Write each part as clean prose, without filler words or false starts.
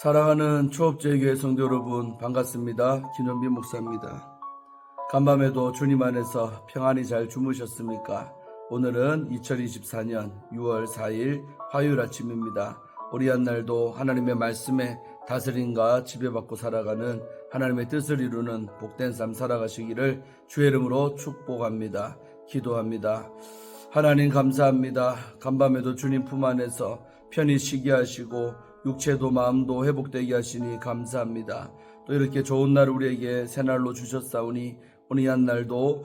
사랑하는 초업제교회 성도 여러분, 반갑습니다. 김현빈 목사입니다. 간밤에도 주님 안에서 평안히 잘 주무셨습니까? 오늘은 2024년 6월 4일 화요일 아침입니다. 우리 한 날도 하나님의 말씀에 다스림과 지배받고 살아가는 하나님의 뜻을 이루는 복된 삶 살아가시기를 주의 이름으로 축복합니다. 기도합니다. 하나님 감사합니다. 간밤에도 주님 품 안에서 편히 쉬게 하시고 육체도 마음도 회복되게 하시니 감사합니다. 또 이렇게 좋은 날 우리에게 새날로 주셨사오니 오늘 한 날도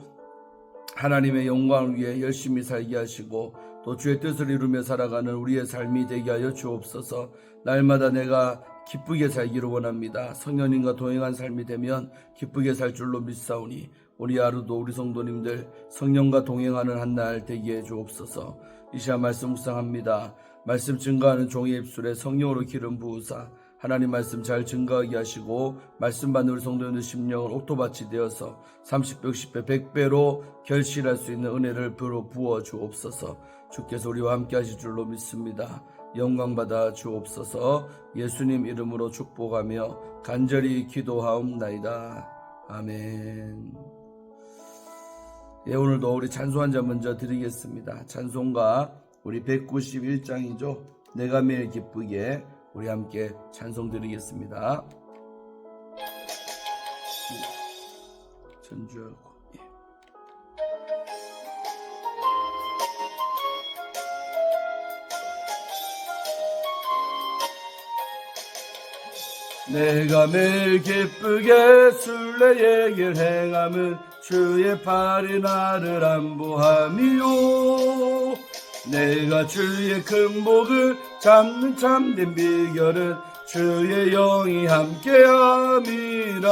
하나님의 영광을 위해 열심히 살게 하시고 또 주의 뜻을 이루며 살아가는 우리의 삶이 되게 하여 주옵소서. 날마다 내가 기쁘게 살기를 원합니다. 성령님과 동행한 삶이 되면 기쁘게 살 줄로 믿사오니 우리 하루도 우리 성도님들 성령과 동행하는 한 날 되게 해 주옵소서. 이 시간 말씀 묵상합니다. 말씀 증거하는 종의 입술에 성령으로 기름 부으사 하나님 말씀 잘 증거하게 하시고 말씀 받는 우리 성도님들 심령을 옥토밭이 되어서 30배, 60배, 100배로 결실할 수 있는 은혜를 부어 주옵소서. 주께서 우리와 함께 하실 줄로 믿습니다. 영광 받아 주옵소서. 예수님 이름으로 축복하며 간절히 기도하옵나이다. 아멘. 예, 오늘도 우리 찬송 한 장 먼저 드리겠습니다. 찬송가 우리 191장이죠. 내가 매일 기쁘게 우리 함께 찬송 드리겠습니다. 전주하고 내가 매일 기쁘게 순례의 길 행함은 주의 팔이 나를 안보함이요. 내가 주의 큰 복을 잡는 참된 비결은 주의 영이 함께함이라.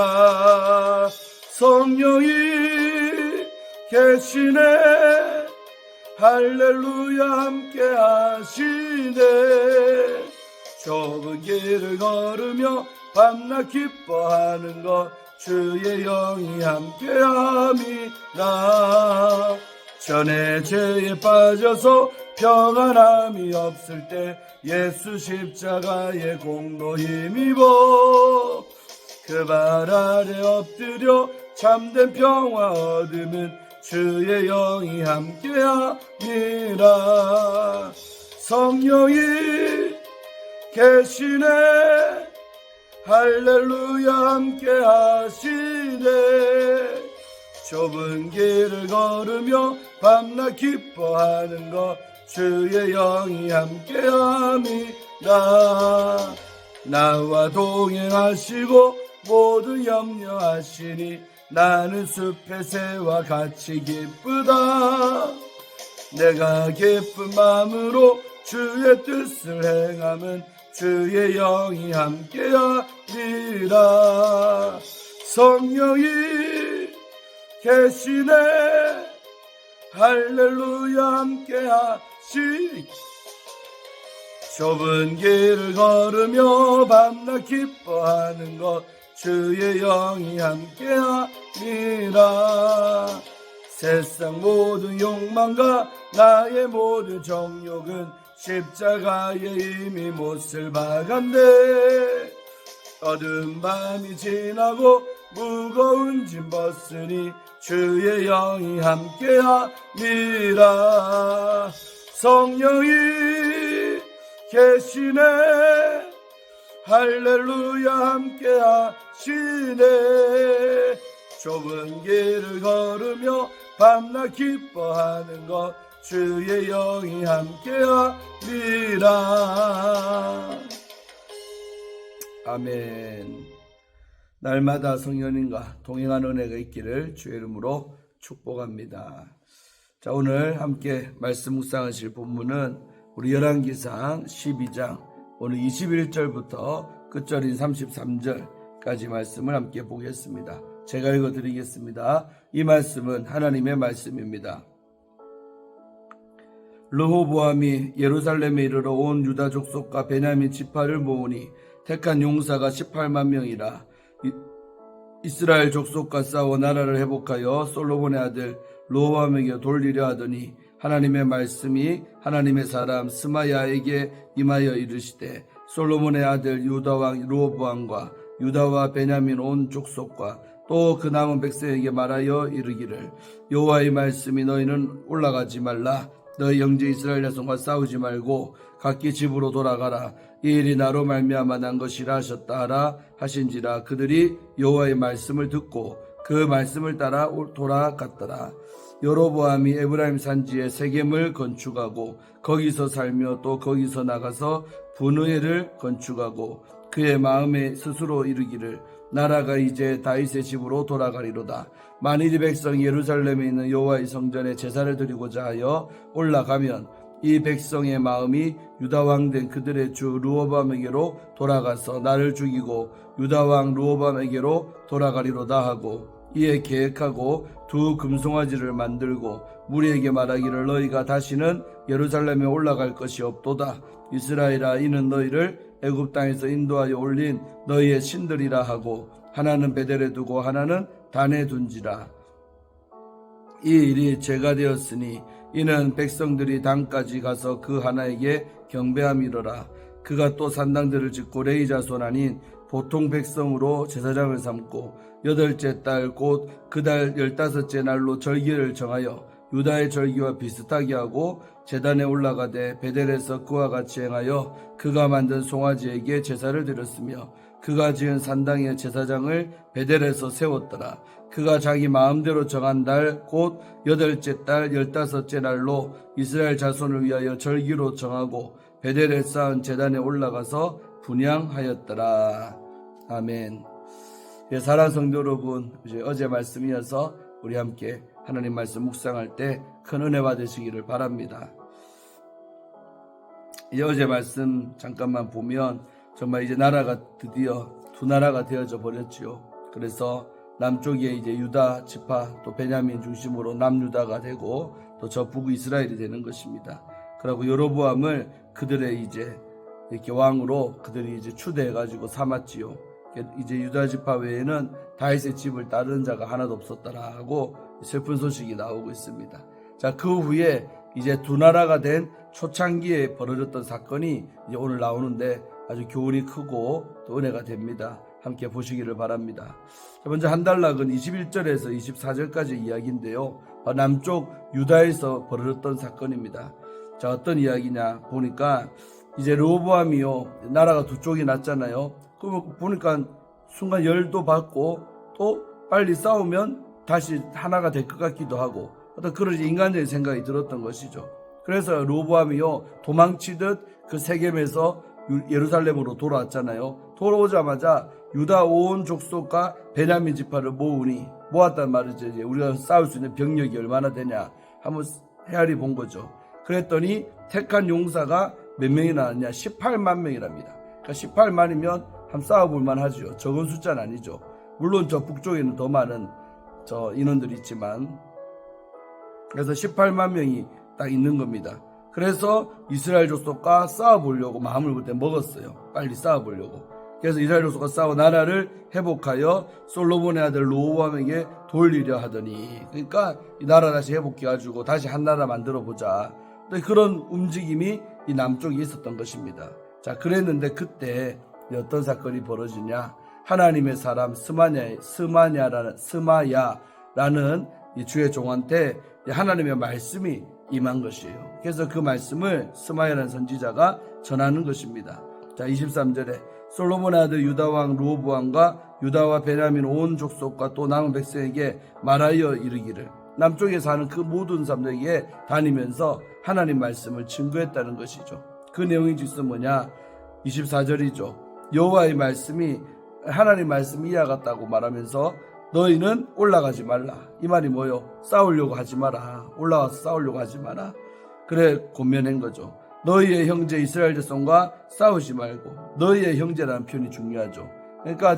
성령이 계시네 할렐루야 함께하시네. 좁은 길을 걸으며 밤낮 기뻐하는 것 주의 영이 함께함이라. 전에 죄에 빠져서 평안함이 없을 때 예수 십자가의 공로 힘입어 그 발 아래 엎드려 참된 평화 얻으면 주의 영이 함께함이라. 성령이 계시네 할렐루야 함께하시네. 좁은 길을 걸으며 밤낮 기뻐하는 것 주의 영이 함께함이라. 나와 동행하시고 모든 염려하시니 나는 숲의 새와 같이 기쁘다. 내가 기쁜 마음으로 주의 뜻을 행함은 주의 영이 함께하리라. 성령이 계시네 할렐루야 함께하시니. 좁은 길을 걸으며 밤낮 기뻐하는 것 주의 영이 함께하리라. 세상 모든 욕망과 나의 모든 정욕은 십자가에 이미 못을 박았네. 어두운 밤이 지나고 무거운 짐 벗으니 주의 영이 함께함이라. 성령이 계시네 할렐루야 함께하시네. 좁은 길을 걸으며 밤낮 기뻐하는 것 주의 영이 함께하리라. 아멘. 날마다 성령님과 동행하는 은혜가 있기를 주의 이름으로 축복합니다. 자, 오늘 함께 말씀 묵상하실 본문은 우리 열왕기상 12장 오늘 21절부터 끝절인 33절까지 말씀을 함께 보겠습니다. 제가 읽어드리겠습니다. 이 말씀은 하나님의 말씀입니다. 르호보암이 예루살렘에 이르러 온 유다 족속과 베냐민 지파를 모으니 택한 용사가 18만 명이라. 이스라엘 족속과 싸워 나라를 회복하여 솔로몬의 아들 르호보암에게 돌리려 하더니 하나님의 말씀이 하나님의 사람 스마야에게 임하여 이르시되 솔로몬의 아들 유다 왕 르호보암과 유다와 베냐민 온 족속과 또 그 남은 백성에게 말하여 이르기를 여호와의 말씀이 너희는 올라가지 말라. 너희 형제 이스라엘 자손과 싸우지 말고 각기 집으로 돌아가라. 이 일이 나로 말미암아 난 것이라 하셨다 하라 하신지라. 그들이 여호와의 말씀을 듣고 그 말씀을 따라 돌아갔더라. 여로보암이 에브라임 산지에 세겜을 건축하고 거기서 살며 또 거기서 나가서 분회를 건축하고 그의 마음에 스스로 이르기를 나라가 이제 다윗의 집으로 돌아가리로다. 만일 이 백성이 예루살렘에 있는 여호와의 성전에 제사를 드리고자 하여 올라가면 이 백성의 마음이 유다 왕 된 그들의 주 르호보암에게로 돌아가서 나를 죽이고 유다 왕 르호보암에게로 돌아가리로다 하고 이에 계획하고 두 금송아지를 만들고 무리에게 말하기를 너희가 다시는 예루살렘에 올라갈 것이 없도다. 이스라엘아, 이는 너희를 애굽 땅에서 인도하여 올린 너희의 신들이라 하고 하나는 베델에 두고 하나는 단에 둔지라. 이 일이 죄가 되었으니 이는 백성들이 단까지 가서 그 하나에게 경배함이로라. 그가 또 산당들을 짓고 레위 자손 아닌 보통 백성으로 제사장을 삼고 8째 달 곧 그 달 15째 날로 절기를 정하여 유다의 절기와 비슷하게 하고 제단에 올라가되 베델에서 그와 같이 행하여 그가 만든 송아지에게 제사를 드렸으며 그가 지은 산당의 제사장을 베델에서 세웠더라. 그가 자기 마음대로 정한 달 곧 8째 달 15째 날로 이스라엘 자손을 위하여 절기로 정하고 베델에 쌓은 제단에 올라가서 분향하였더라. 아멘. 사랑하는 성도 여러분, 이제 어제 말씀이어서 우리 함께 하나님 말씀 묵상할 때 큰 은혜 받으시기를 바랍니다. 이제 어제 말씀 잠깐만 보면 정말 이제 나라가 드디어 두 나라가 되어져 버렸지요. 그래서 남쪽에 이제 유다 지파 또 베냐민 중심으로 남유다가 되고 또 저 북 이스라엘이 되는 것입니다. 그리고 여로보암을 그들의 이제 이렇게 왕으로 그들이 이제 추대해 가지고 삼았지요. 이제 유다 지파 외에는 다윗의 집을 따르는 자가 하나도 없었더라 하고 슬픈 소식이 나오고 있습니다. 자, 그 후에 이제 두 나라가 된 초창기에 벌어졌던 사건이 이제 오늘 나오는데 아주 교훈이 크고 또 은혜가 됩니다. 함께 보시기를 바랍니다. 자, 먼저 한 달락은 21절에서 24절까지 이야기인데요. 남쪽 유다에서 벌어졌던 사건입니다. 자, 어떤 이야기냐 보니까 이제 르호보암이요, 나라가 두 쪽이 났잖아요. 그럼 보니까 순간 열도 받고 또 빨리 싸우면 다시 하나가 될 것 같기도 하고 어떤 그런 인간적인 생각이 들었던 것이죠. 그래서 르호보암이요, 도망치듯 그 세겜에서 예루살렘으로 돌아왔잖아요. 돌아오자마자 유다 온 족속과 베냐민 지파를 모았단 말이죠. 이제 우리가 싸울 수 있는 병력이 얼마나 되냐 한번 헤아리 본 거죠. 그랬더니 택한 용사가 몇 명이 나왔냐? 18만 명이랍니다. 그러니까 18만이면 한번 싸워볼 만하죠. 적은 숫자는 아니죠. 물론 저 북쪽에는 더 많은 저 인원들이 있지만, 그래서 18만 명이 딱 있는 겁니다. 그래서 이스라엘 족속과 싸워보려고 마음을 그때 먹었어요. 빨리 싸워보려고. 그래서 이스라엘 족속과 싸워 나라를 회복하여 솔로몬의 아들 르호보암에게 돌리려 하더니, 그러니까 이 나라 다시 회복해가지고 다시 한 나라 만들어보자. 그런 움직임이 이 남쪽에 있었던 것입니다. 자, 그랬는데 그때 어떤 사건이 벌어지냐? 하나님의 사람 스마야라는 이 주의 종한테 하나님의 말씀이 임한 것이에요. 그래서 그 말씀을 스마야라는 선지자가 전하는 것입니다. 자, 23절에 솔로몬의 아들 유다 왕 르호보암과 유다와 베냐민 온 족속과 또 남은 백성에게 말하여 이르기를, 남쪽에 사는 그 모든 사람들에게 다니면서 하나님 말씀을 증거했다는 것이죠. 그 내용이 지금 뭐냐? 24절이죠. 여호와의 말씀이, 하나님 말씀이 이와 같다고 말하면서 너희는 올라가지 말라. 이 말이 뭐요? 싸우려고 하지 마라. 올라와서 싸우려고 하지 마라. 그래 권면한 거죠. 너희의 형제 이스라엘 자손과 싸우지 말고, 너희의 형제라는 표현이 중요하죠. 그러니까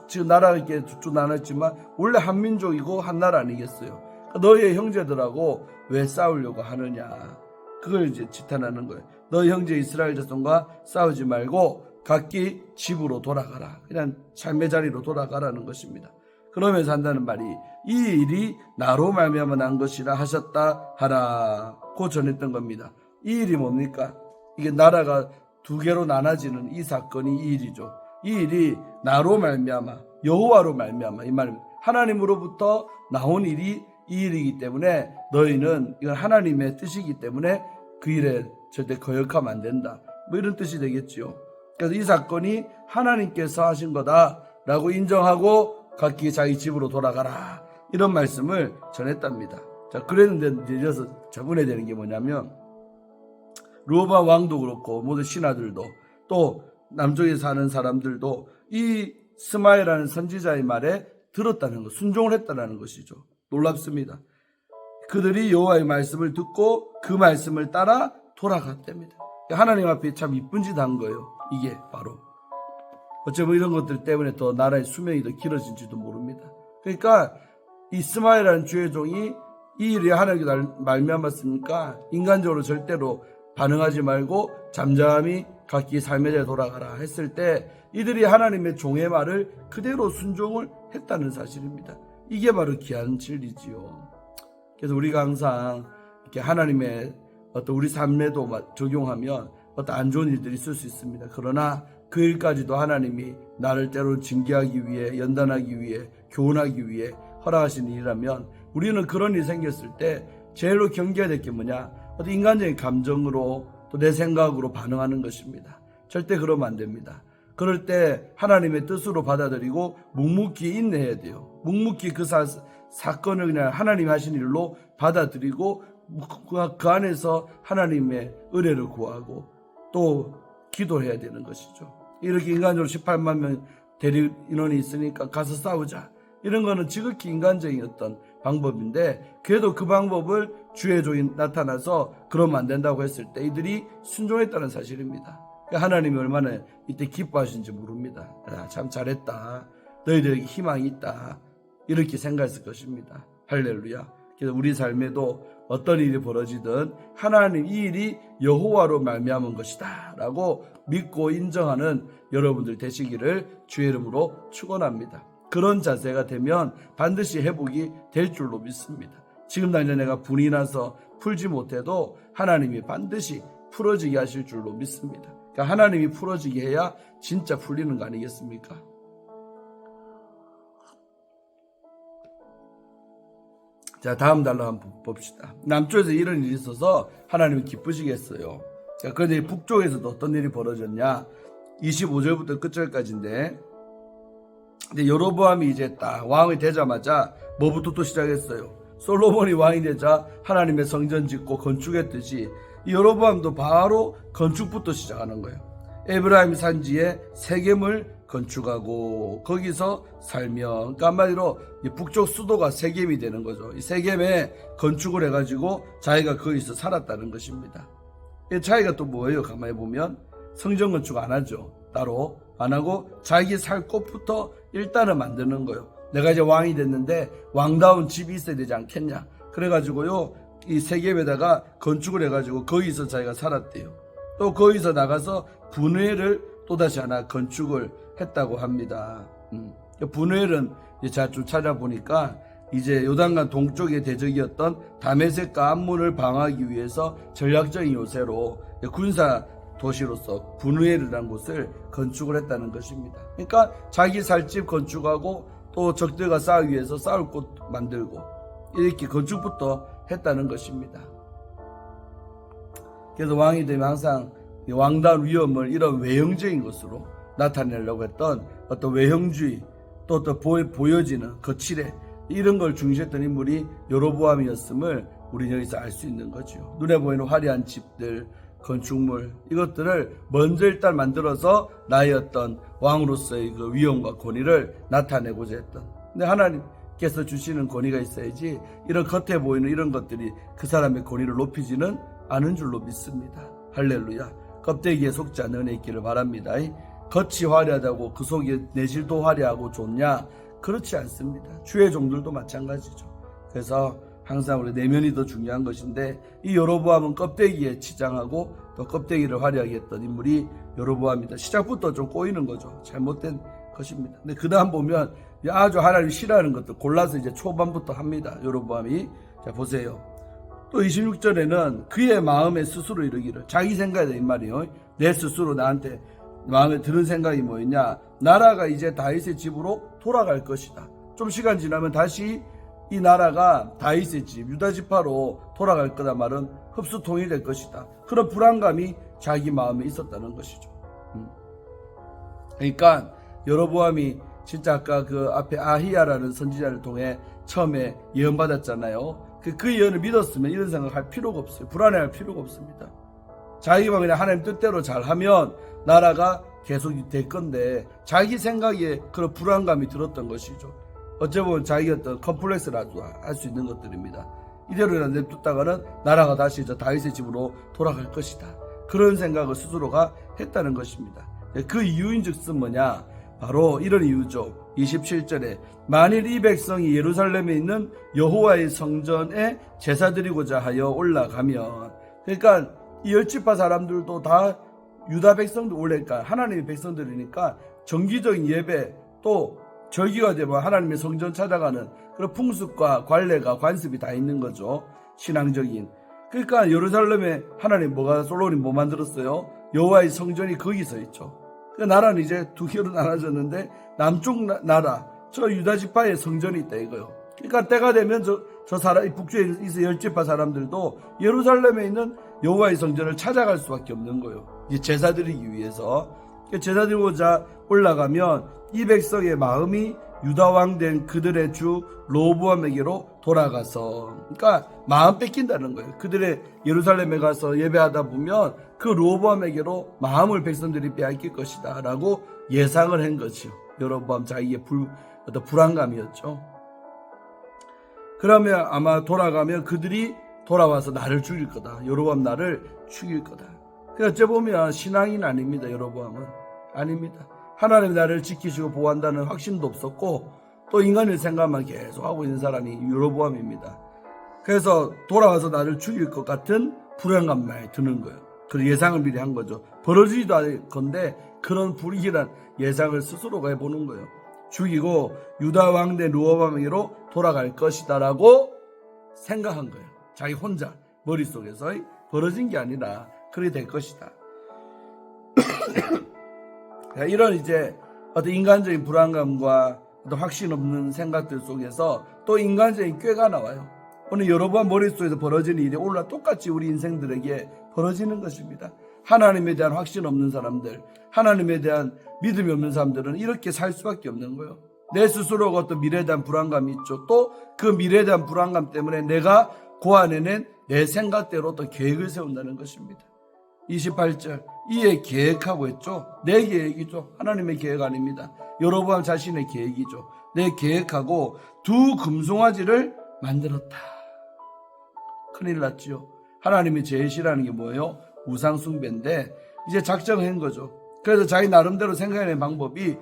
지금 나라가 이렇게 쭉 나눴지만 원래 한 민족이고 한 나라 아니겠어요. 너희의 형제들하고 왜 싸우려고 하느냐, 그걸 이제 지탄하는 거예요. 너희 형제 이스라엘 자손과 싸우지 말고 각기 집으로 돌아가라. 그냥 삶의 자리로 돌아가라는 것입니다. 그러면서 한다는 말이, 이 일이 나로 말미암아 난 것이라 하셨다 하라 고 전했던 겁니다. 이 일이 뭡니까? 이게 나라가 두 개로 나눠지는 이 사건이 이 일이죠. 이 일이 나로 말미암아 여호와로 말미암아 이 말입니다. 하나님으로부터 나온 일이 이 일이기 때문에 너희는 이건 하나님의 뜻이기 때문에 그 일에 절대 거역하면 안 된다. 뭐 이런 뜻이 되겠지요. 그래서 이 사건이 하나님께서 하신 거다라고 인정하고 각기 자기 집으로 돌아가라. 이런 말씀을 전했답니다. 자, 그랬는데 이어서 적은해야 되는 게 뭐냐면 르호보암 왕도 그렇고 모든 신하들도 또 남쪽에 사는 사람들도 이 스마야라는 선지자의 말에 들었다는 것, 순종을 했다는 것이죠. 놀랍습니다. 그들이 여호와의 말씀을 듣고 그 말씀을 따라 돌아갔답니다. 하나님 앞에 참 이쁜 짓 한 거예요. 이게 바로 어쩌면 이런 것들 때문에 더 나라의 수명이 더 길어진지도 모릅니다. 그러니까 이 스마야라는 주의 종이 이 일이 하나님께 말미암았으니까 인간적으로 절대로 반응하지 말고 잠잠히 각기 삶의 자리에 돌아가라 했을 때 이들이 하나님의 종의 말을 그대로 순종을 했다는 사실입니다. 이게 바로 귀한 진리지요. 그래서 우리가 항상 이렇게 하나님의 어떤 우리 삶에도 적용하면 어떤 안 좋은 일들이 있을 수 있습니다. 그러나 그 일까지도 하나님이 나를 때로는 징계하기 위해, 연단하기 위해, 교훈하기 위해 허락하신 일이라면 우리는 그런 일이 생겼을 때 제일로 경계해야 될 게 뭐냐? 어떤 인간적인 감정으로 또 내 생각으로 반응하는 것입니다. 절대 그러면 안 됩니다. 그럴 때 하나님의 뜻으로 받아들이고 묵묵히 인내해야 돼요. 묵묵히 그 사건을 그냥 하나님이 하신 일로 받아들이고 그 안에서 하나님의 은혜를 구하고 또 기도해야 되는 것이죠. 이렇게 인간적으로 18만 명 대리 인원이 있으니까 가서 싸우자. 이런 거는 지극히 인간적인 어떤 방법인데 그래도 그 방법을 주의 종이 나타나서 그러면 안 된다고 했을 때 이들이 순종했다는 사실입니다. 하나님이 얼마나 이때 기뻐하시는지 모릅니다. 참 잘했다. 너희들에게 희망이 있다. 이렇게 생각했을 것입니다. 할렐루야. 그래서 우리 삶에도 어떤 일이 벌어지든 하나님 이 일이 여호와로 말미암은 것이다 라고 믿고 인정하는 여러분들 되시기를 주의 이름으로 축원합니다. 그런 자세가 되면 반드시 회복이 될 줄로 믿습니다. 지금 당장 내가 분이 나서 풀지 못해도 하나님이 반드시 풀어지게 하실 줄로 믿습니다. 그러니까 하나님이 풀어지게 해야 진짜 풀리는 거 아니겠습니까? 자, 다음 달로 한번 봅시다. 남쪽에서 이런 일이 있어서 하나님이 기쁘시겠어요. 자, 그런데 북쪽에서도 어떤 일이 벌어졌냐? 25절부터 끝절까지인데 근데 여로보암이 이제 딱 왕이 되자마자 뭐부터 또 시작했어요. 솔로몬이 왕이 되자 하나님의 성전 짓고 건축했듯이 이 여로보암도 바로 건축부터 시작하는 거예요. 에브라임 산지에 세겜을 건축하고 거기서 살며, 그러니까 한마디로 북쪽 수도가 세겜이 되는 거죠. 이 세겜에 건축을 해가지고 자기가 거기서 살았다는 것입니다. 이 차이가 또 뭐예요? 가만히 보면 성전 건축 안 하죠. 따로 안 하고 자기 살 곳부터 일단은 만드는 거예요. 내가 이제 왕이 됐는데 왕다운 집이 있어야 되지 않겠냐. 그래가지고요 이 세겜에다가 건축을 해가지고 거기서 자기가 살았대요. 또 거기서 나가서 분회를 또다시 하나 건축을 했다고 합니다. 분회는 제가 좀 찾아보니까 이제 요단강 동쪽의 대적이었던 다메섹과 암몬을 방어하기 위해서 전략적인 요새로 군사 도시로서 분회라는 곳을 건축을 했다는 것입니다. 그러니까 자기 살 집 건축하고 또 적들과 싸우기 위해서 싸울 곳 만들고 이렇게 건축부터 했다는 것입니다. 그래서 왕이 되면 항상 왕다운 위엄을 이런 외형적인 것으로 나타내려고 했던 어떤 외형주의 또 어떤 보여지는 거칠해 이런 걸 중시했던 인물이 여로보암이었음을 우리는 여기서 알 수 있는 거죠. 눈에 보이는 화려한 집들, 건축물 이것들을 먼저 일단 만들어서 나의 어떤 왕으로서의 그 위엄과 권위를 나타내고자 했던. 근데 하나님께서 주시는 권위가 있어야지 이런 겉에 보이는 이런 것들이 그 사람의 권위를 높이지는 않은 줄로 믿습니다. 할렐루야. 껍데기에 속지 않는 은혜 있기를 바랍니다. 겉이 화려하다고 그 속에 내실도 화려하고 좋냐? 그렇지 않습니다. 주의 종들도 마찬가지죠. 그래서 항상 우리 내면이 더 중요한 것인데 이 여로보암은 껍데기에 치장하고 또 껍데기를 화려하게 했던 인물이 여로보암이다. 시작부터 좀 꼬이는 거죠. 잘못된 것입니다. 근데 그 다음 보면 아주 하나님이 싫어하는 것들 골라서 이제 초반부터 합니다. 여로보암이. 자 보세요. 또 26절에는 그의 마음에 스스로 이르기를, 자기 생각이다 이 말이에요. 내 스스로 나한테 마음에 드는 생각이 뭐였냐, 나라가 이제 다윗의 집으로 돌아갈 것이다. 좀 시간 지나면 다시 이 나라가 다윗의 집, 유다 지파로 돌아갈 거다 말은 흡수 통일될 것이다. 그런 불안감이 자기 마음에 있었다는 것이죠. 그러니까 여로보암이 진짜 아까 그 앞에 아히야라는 선지자를 통해 처음에 예언받았잖아요. 그 예언을 믿었으면 이런 생각할 필요가 없어요. 불안해할 필요가 없습니다. 자기만 그냥 하나님 뜻대로 잘하면 나라가 계속 될 건데, 자기 생각에 그런 불안감이 들었던 것이죠. 어찌 보면 자기 어떤 컴플렉스라도 할 수 있는 것들입니다. 이대로 냅뒀다가는 나라가 다시 저 다윗의 집으로 돌아갈 것이다. 그런 생각을 스스로가 했다는 것입니다. 그 이유인즉슨 뭐냐? 바로 이런 이유죠. 27절에 만일 이 백성이 예루살렘에 있는 여호와의 성전에 제사 드리고자 하여 올라가면, 그러니까 이 열지파 사람들도 다 유다 백성들, 올래니까 하나님의 백성들이니까 정기적인 예배 또 절기가 되면 하나님의 성전 찾아가는 그런 풍습과 관례가 관습이 다 있는 거죠. 신앙적인. 그러니까 예루살렘에 하나님 솔로몬이 뭐 만들었어요? 여호와의 성전이 거기서 있죠. 그 나라는 이제 두 개로 나눠졌는데 남쪽 나라, 저 유다 지파의 성전이 있다 이거요. 그러니까 때가 되면 저 사람, 북쪽에 있는 열지파 사람들도 예루살렘에 있는 여호와의 성전을 찾아갈 수밖에 없는 거예요. 이제 제사 드리기 위해서. 제사 드리고자 올라가면 이 백성의 마음이 유다 왕 된 그들의 주 로보암에게로 돌아가서, 그러니까 마음 뺏긴다는 거예요. 그들의 예루살렘에 가서 예배하다 보면 그 로보암에게로 마음을 백성들이 빼앗길 것이다 라고 예상을 한 거죠. 여로보암 자기의 어떤 불안감이었죠. 그러면 아마 돌아가면 그들이 돌아와서 나를 죽일 거다. 여로보암 나를 죽일 거다. 어째 보면 신앙인 아닙니다. 여로보암은 아닙니다. 하나님 나를 지키시고 보호한다는 확신도 없었고, 또 인간의 생각만 계속 하고 있는 사람이 여로보암입니다. 그래서 돌아와서 나를 죽일 것 같은 불안감 많이 드는 거예요. 그 예상을 미리 한 거죠. 벌어지지도 않을 건데 그런 불길한 예상을 스스로가 해보는 거예요. 죽이고 유다 왕대 르호보암에게로 돌아갈 것이다 라고 생각한 거예요. 자기 혼자 머릿속에서 벌어진 게 아니라 그렇게 될 것이다. 이런 이제 어떤 인간적인 불안감과 어떤 확신 없는 생각들 속에서 또 인간적인 꾀가 나와요. 오늘 여러분 머릿속에서 벌어지는 일이 오늘날 똑같이 우리 인생들에게 벌어지는 것입니다. 하나님에 대한 확신 없는 사람들, 하나님에 대한 믿음이 없는 사람들은 이렇게 살 수밖에 없는 거예요. 내 스스로가 어떤 미래에 대한 불안감이 있죠. 또 그 미래에 대한 불안감 때문에 내가 고안해낸 내 생각대로 또 계획을 세운다는 것입니다. 28절 이에 계획하고 했죠. 내 계획이죠. 하나님의 계획 아닙니다. 여로보암 자신의 계획이죠. 내 계획하고 두 금송아지를 만들었다. 큰일 났죠. 하나님이 제일 싫어하는 게 뭐예요? 우상 숭배인데 이제 작정한 거죠. 그래서 자기 나름대로 생각해낸 방법이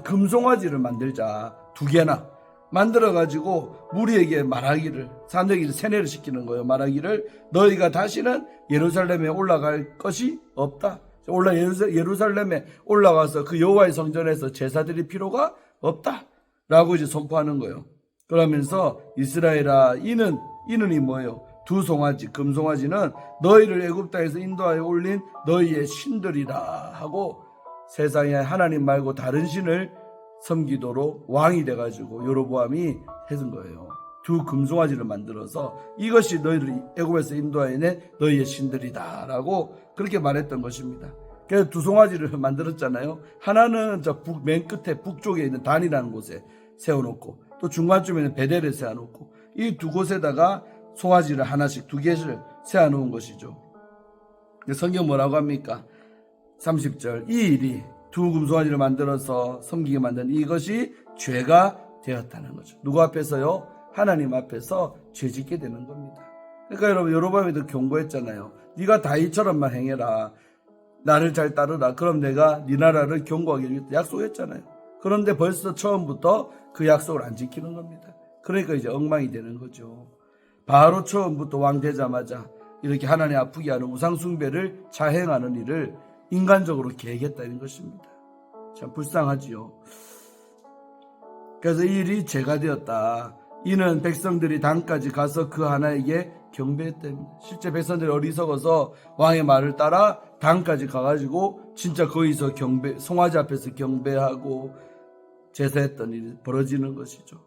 금송아지를 만들자. 두 개나 만들어가지고 무리에게 말하기를, 사람들에게 세뇌를 시키는 거예요. 말하기를 너희가 다시는 예루살렘에 올라갈 것이 없다. 예루살렘에 올라가서 그 여호와의 성전에서 제사 드릴 필요가 없다 라고 이제 선포하는 거예요. 그러면서 이스라엘아 이는이 뭐예요? 두 송아지, 금송아지는 너희를 애굽 땅에서 인도하여 올린 너희의 신들이라 하고 세상에 하나님 말고 다른 신을 섬기도록 왕이 돼가지고 여로보암이 해준 거예요. 두 금송아지를 만들어서 이것이 너희를 애굽에서 인도하여낸 너희의 신들이다 라고 그렇게 말했던 것입니다. 그래서 두 송아지를 만들었잖아요. 하나는 저 맨 끝에 북쪽에 있는 단이라는 곳에 세워놓고 또 중간쯤에는 베델에 세워놓고 이 두 곳에다가 송아지를 하나씩 두 개를 세워놓은 것이죠. 성경 뭐라고 합니까? 30절 이 일이 두 금송아지를 만들어서 섬기게 만든 이것이 죄가 되었다는 거죠. 누구 앞에서요? 하나님 앞에서 죄짓게 되는 겁니다. 그러니까 여러분 여로보암이도 경고했잖아요. 네가 다윗처럼만 행해라. 나를 잘 따르라. 그럼 내가 네 나라를 견고하게 해주겠다. 약속했잖아요. 그런데 벌써 처음부터 그 약속을 안 지키는 겁니다. 그러니까 이제 엉망이 되는 거죠. 바로 처음부터 왕 되자마자 이렇게 하나님 아프게 하는 우상 숭배를 자행하는 일을 인간적으로 계획했다는 것입니다. 참 불쌍하지요. 그래서 이 일이 죄가 되었다. 이는 백성들이 단까지 가서 그 하나에게 경배했답니다. 실제 백성들이 어리석어서 왕의 말을 따라 단까지 가가지고 진짜 거기서 송아지 앞에서 경배하고 제사했던 일이 벌어지는 것이죠.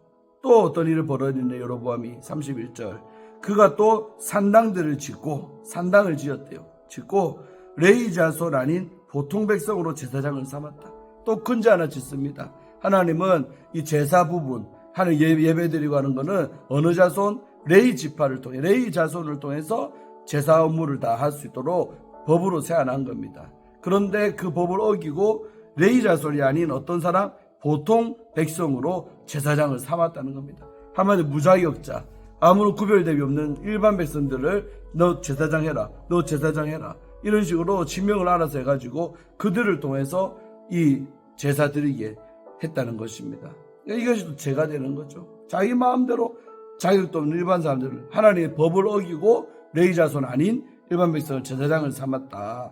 또 어떤 일을 벌어지는 여로보암이 31절 그가 또 산당들을 짓고 산당을 지었대요. 짓고 레위 자손 아닌 보통 백성으로 제사장을 삼았다. 또 근제 하나 짓습니다. 하나님은 이 제사 부분 하는 예배드리고 하는 것은 어느 자손? 레위 지파를 통해 레위 자손을 통해서 제사 업무를 다 할 수 있도록 법으로 세안한 겁니다. 그런데 그 법을 어기고 레위 자손이 아닌 어떤 사람? 보통 백성으로 제사장을 삼았다는 겁니다. 한마디로 무자격자, 아무런 구별됨이 없는 일반 백성들을 너 제사장 해라, 너 제사장 해라 이런 식으로 지명을 알아서 해가지고 그들을 통해서 이 제사 드리게 했다는 것입니다. 이것이 죄가 되는 거죠. 자기 마음대로 자격도 없는 일반 사람들을 하나님의 법을 어기고 레위 자손 아닌 일반 백성을 제사장을 삼았다.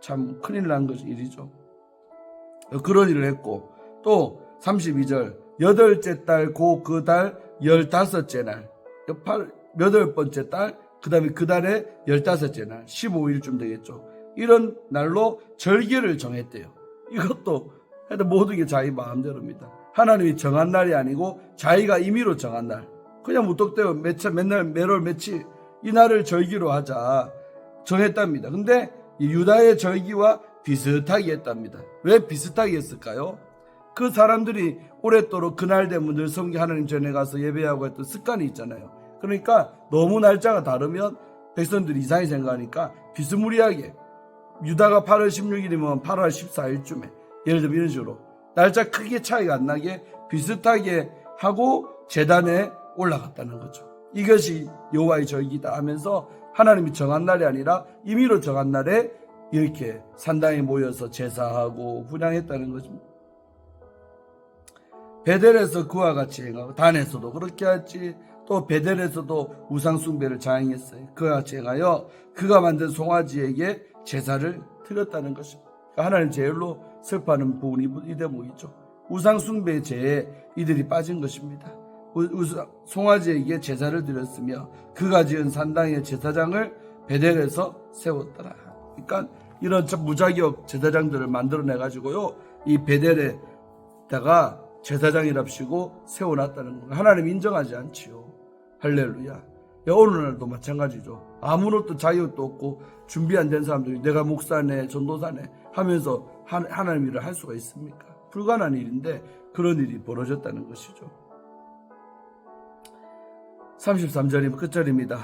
참 큰일 난 것이 일이죠. 그런 일을 했고 또 32절 여덟째 달 고 그 달 15째 날 8번째 달 그 다음에 그 달에 15째 날 15일쯤 되겠죠. 이런 날로 절기를 정했대요. 이것도 모든 게 자기 마음대로입니다. 하나님이 정한 날이 아니고 자기가 임의로 정한 날. 그냥 무턱대고 맨날 매월 며칠 이 날을 절기로 하자 정했답니다. 근데 유다의 절기와 비슷하게 했답니다. 왜 비슷하게 했을까요? 그 사람들이 오랫도록 그날 되면 늘 성기 하나님 전에 가서 예배하고 했던 습관이 있잖아요. 그러니까 너무 날짜가 다르면 백성들이 이상하게 생각하니까 비스무리하게 유다가 8월 16일이면 8월 14일쯤에 예를 들면 이런 식으로 날짜 크게 차이가 안 나게 비슷하게 하고 제단에 올라갔다는 거죠. 이것이 여호와의 절기다 하면서 하나님이 정한 날이 아니라 임의로 정한 날에 이렇게 산당에 모여서 제사하고 분향했다는 것입니다. 베델에서 그와 같이 행하고 단에서도 그렇게 했지. 또 베델에서도 우상숭배를 자행했어요. 그와 같이 행하여 그가 만든 송아지에게 제사를 드렸다는 것입니다. 하나님 제일로 슬퍼하는 부분이 이 대목이죠. 우상숭배의 죄에 이들이 빠진 것입니다. 송아지에게 제사를 드렸으며 그가 지은 산당의 제사장을 베델에서 세웠더라. 그러니까 이런 무자격 제사장들을 만들어내가지고요 이 베델에다가 제사장이랍시고 세워놨다는 거예요. 하나님 인정하지 않지요. 할렐루야. 오늘날도 마찬가지죠. 아무것도 자격도 없고 준비 안 된 사람들이 내가 목사네 전도사네 하면서 하나님 일을 할 수가 있습니까? 불가능한 일인데 그런 일이 벌어졌다는 것이죠. 33절이면 끝절입니다.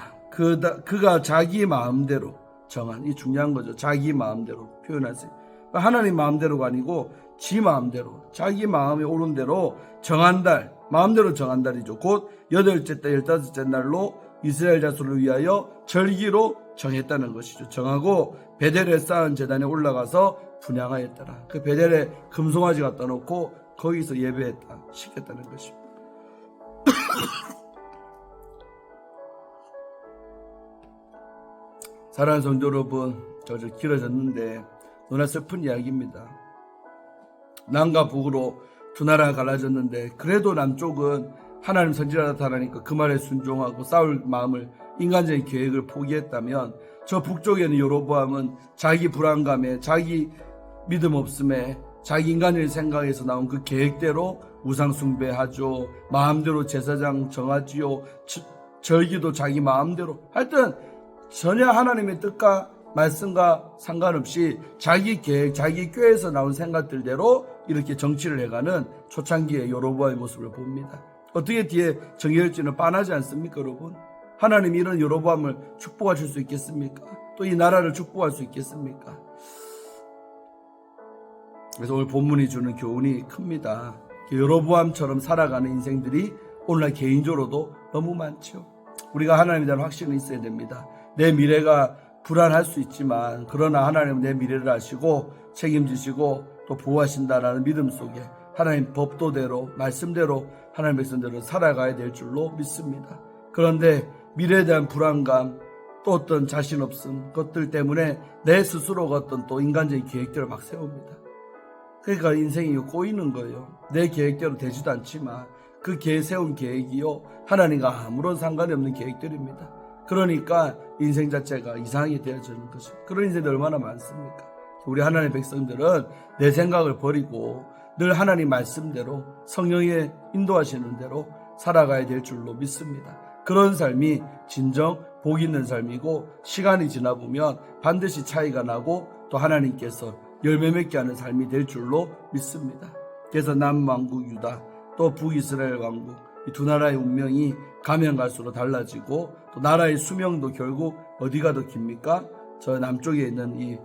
그가 자기 마음대로 정한, 이 중요한 거죠. 자기 마음대로 표현하세요. 하나님 마음대로가 아니고 지 마음대로 자기 마음에 오른 대로 정한 달, 마음대로 정한 달이죠. 곧 8째 달 15째 날로 이스라엘 자손을 위하여 절기로 정했다는 것이죠. 정하고 베델에 쌓은 제단에 올라가서 분향하였더라. 그 베델에 금송아지 갖다 놓고 거기서 예배했다 시켰다는 것입니다. 사랑하는 성도 여러분, 저 길어졌는데 너무나 슬픈 이야기입니다. 남과 북으로 두 나라가 갈라졌는데 그래도 남쪽은 하나님 선지자가 나타나니까 그 말에 순종하고 싸울 마음을 인간적인 계획을 포기했다면 저 북쪽에는 여로보암은 자기 불안감에 자기 믿음 없음에 자기 인간적인 생각에서 나온 그 계획대로 우상숭배하죠. 마음대로 제사장 정하지요. 절기도 자기 마음대로 하여튼 전혀 하나님의 뜻과 말씀과 상관없이 자기 계획, 자기 꾀에서 나온 생각들대로 이렇게 정치를 해가는 초창기의 여로보암의 모습을 봅니다. 어떻게 뒤에 정해질지는 뻔하지 않습니까, 여러분? 하나님이 이런 여로보암을 축복하실 수 있겠습니까? 또 이 나라를 축복할 수 있겠습니까? 그래서 오늘 본문이 주는 교훈이 큽니다. 여로보암처럼 살아가는 인생들이 오늘날 개인적으로도 너무 많죠. 우리가 하나님에 대한 확신이 있어야 됩니다. 내 미래가 불안할 수 있지만 그러나 하나님은 내 미래를 아시고 책임지시고 또 보호하신다라는 믿음 속에 하나님 법도대로 말씀대로 하나님 백성들은 살아가야 될 줄로 믿습니다. 그런데 미래에 대한 불안감 또 어떤 자신 없음 것들 때문에 내 스스로가 어떤 또 인간적인 계획들을 막 세웁니다. 그러니까 인생이 꼬이는 거예요. 내 계획대로 되지도 않지만 그 세운 계획이요 하나님과 아무런 상관이 없는 계획들입니다. 그러니까 인생 자체가 이상하게 되어지는 것이죠. 그런 인생이 얼마나 많습니까? 우리 하나님의 백성들은 내 생각을 버리고 늘 하나님 말씀대로 성령의 인도하시는 대로 살아가야 될 줄로 믿습니다. 그런 삶이 진정 복 있는 삶이고 시간이 지나 보면 반드시 차이가 나고 또 하나님께서 열매 맺게 하는 삶이 될 줄로 믿습니다. 그래서 남왕국 유다 또 북이스라엘 왕국 이 두 나라의 운명이 가면 갈수록 달라지고 또 나라의 수명도 결국 어디가 더 깁니까? 저 남쪽에 있는 이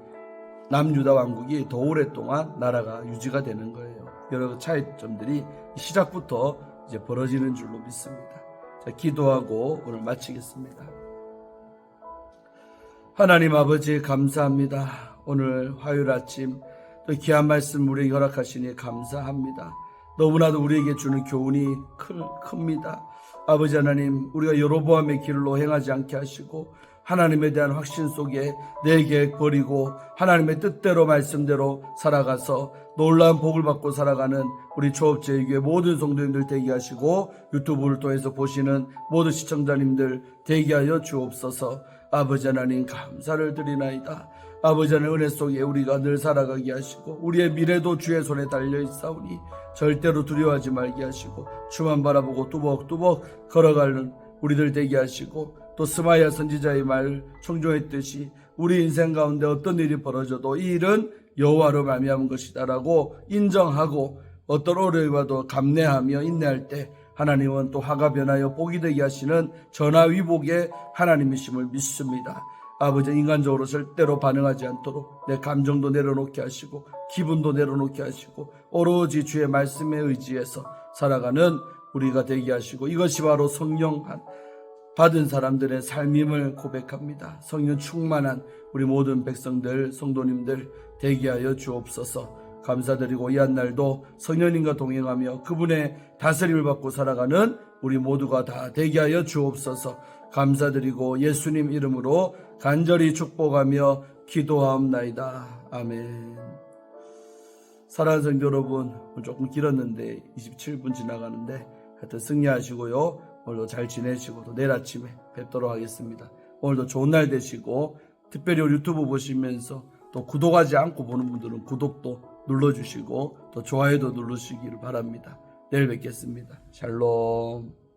남유다 왕국이 더 오랫동안 나라가 유지가 되는 거예요. 여러 차이점들이 시작부터 이제 벌어지는 줄로 믿습니다. 자, 기도하고 오늘 마치겠습니다. 하나님 아버지 감사합니다. 오늘 화요일 아침 또 귀한 말씀 우리에게 허락하시니 감사합니다. 너무나도 우리에게 주는 교훈이 큽니다. 아버지 하나님, 우리가 여로보암의 길로 행하지 않게 하시고 하나님에 대한 확신 속에 내 계획 버리고 하나님의 뜻대로 말씀대로 살아가서 놀라운 복을 받고 살아가는 우리 초업제일교회 모든 성도님들 되게 하시고 유튜브를 통해서 보시는 모든 시청자님들 되게 하여 주옵소서. 아버지 하나님 감사를 드리나이다. 아버지 하나님 은혜 속에 우리가 늘 살아가게 하시고 우리의 미래도 주의 손에 달려있사오니 절대로 두려워하지 말게 하시고 주만 바라보고 뚜벅뚜벅 걸어가는 우리들 되게 하시고 또 스마야 선지자의 말 청종했듯이 우리 인생 가운데 어떤 일이 벌어져도 이 일은 여호와로 말미암은 것이다라고 인정하고 어떤 어려움이 와도 감내하며 인내할 때 하나님은 또 화가 변하여 복이 되게 하시는 전화위복의 하나님이심을 믿습니다. 아버지 인간적으로 절대로 반응하지 않도록 내 감정도 내려놓게 하시고 기분도 내려놓게 하시고 오로지 주의 말씀에 의지해서 살아가는 우리가 되게 하시고 이것이 바로 성령 받은 사람들의 삶임을 고백합니다. 성령 충만한 우리 모든 백성들 성도님들 되게 하여 주옵소서. 감사드리고 이 한날도 성령님과 동행하며 그분의 다스림을 받고 살아가는 우리 모두가 다 되게 하여 주옵소서. 감사드리고 예수님 이름으로 간절히 축복하며 기도하옵나이다. 아멘. 사랑하는 성도 여러분, 오늘 조금 길었는데 27분 지나가는데 하여튼 승리하시고요. 오늘도 잘 지내시고 또 내일 아침에 뵙도록 하겠습니다. 오늘도 좋은 날 되시고 특별히 유튜브 보시면서 또 구독하지 않고 보는 분들은 구독도 눌러주시고 또 좋아요도 누르시기를 바랍니다. 내일 뵙겠습니다. 샬롬.